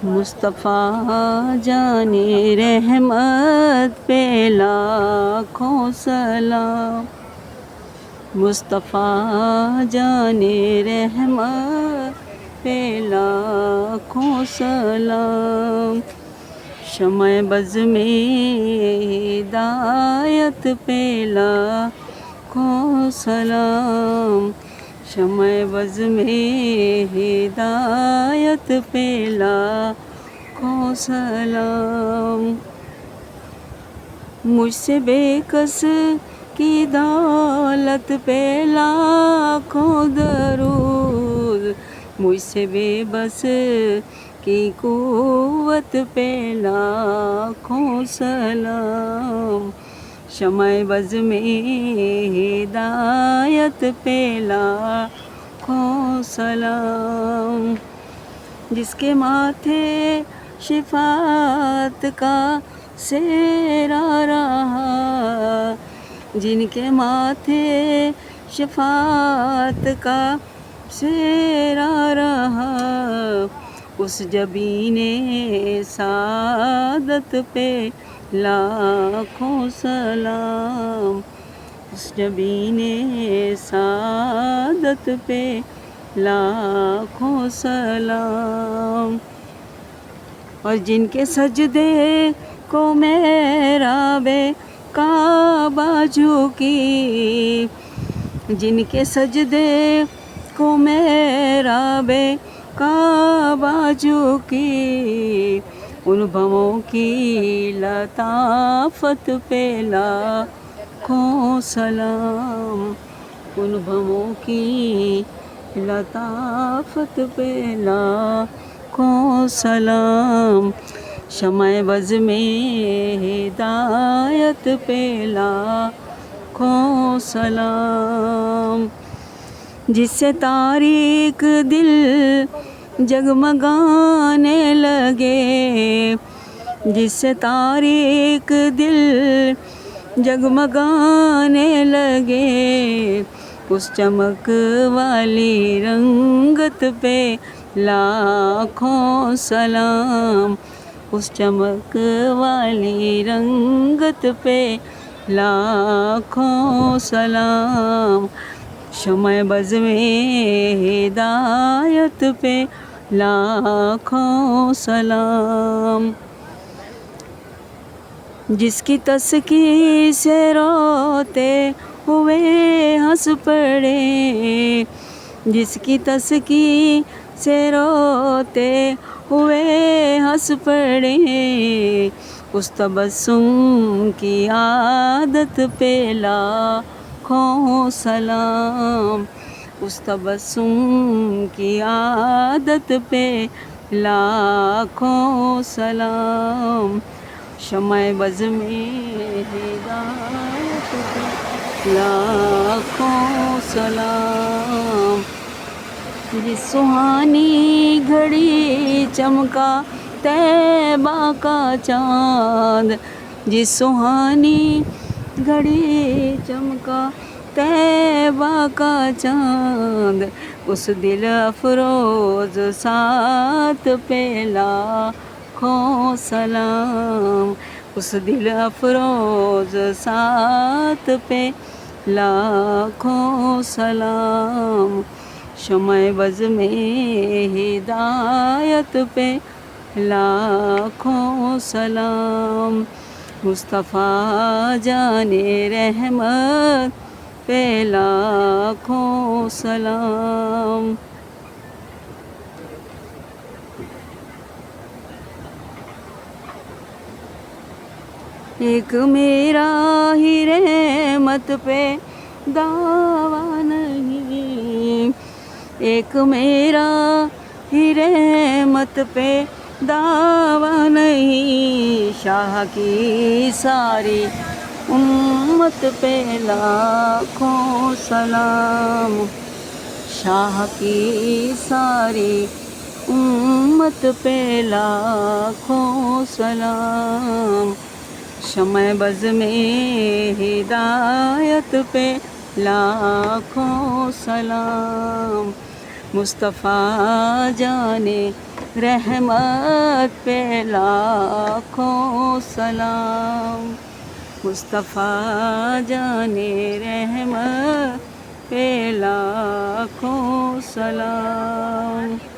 मुस्तफ़ा जाने रहमत पे लाखों सलाम। मुस्तफ़ा जाने रहमत पे लाखों सलाम। शम्ए बज़ में हिदायत पे लाखों सलाम। शम्ए बज़ में हिदायत पे लाखों सलाम। मुझसे बेकस की दौलत पे लाखों दरूद। मुझसे बेबस की कुव्वत पे लाखों सलाम। शम्ए बज़ में हिदायत पे लाखों सलाम। जिसके माथे शिफात का सेहरा रहा, जिनके माथे शिफात का सेहरा रहा, उस जबीने सादत पे लाखों सलाम। उस जबीने सादत पे लाखों सलाम। और जिनके सजदे को मेहराबे काबा झुकी, जिनके सजदे को मेहराबे काबा झुकी, उन भवों की लताफत पे लाखों सलाम। उन भवों की लताफत पे लाखों सलाम। शम्ए बज़ में हिदायत पे लाखों सलाम। जिससे तारीक दिल जगमगाने लगे, जिससे तारीक दिल जगमगाने लगे, उस चमक वाली रंगत पे लाखों सलाम। उस चमक वाली रंगत पे लाखों सलाम। शम्ए बज़ में हिदायत पे लाखों सलाम। जिसकी तस्कीर से रोते हुए हंस पड़े, जिसकी तस्कीर से रोते हुए हंस पड़े, उस तबस्सुम की आदत पे लाखों सलाम। उस तबस्सुम की आदत पे लाखों सलाम। शम्ए बज़ में हिदायत पे लाखों सलाम। जिस सुहानी घड़ी चमका तैबा का चाँद, जिस सुहानी घड़ी चमका तैबा का चाँद, उस दिल अफरोज़ साथ पे लाखों सलाम। उस दिल अफरोज़ साथ पे लाखों सलाम। शम्ए बज़ में हिदायत पे लाखों सलाम। मुस्तफ़ा जाने रहमत पे लाखों सलाम। एक मेरा ही रहमत पे दावा नहीं, एक मेरा ही रहमत पे दावा नहीं, शाह की सारी उम्मत पे लाखों सलाम। शाह की सारी उम्मत पे लाखों सलाम। शम्ए बज़ में हिदायत पे लाखों सलाम। मुस्तफ़ा जाने रहमत पे लाखों सलाम। मुस्तफ़ा जाने रहमत पे लाखों सलाम।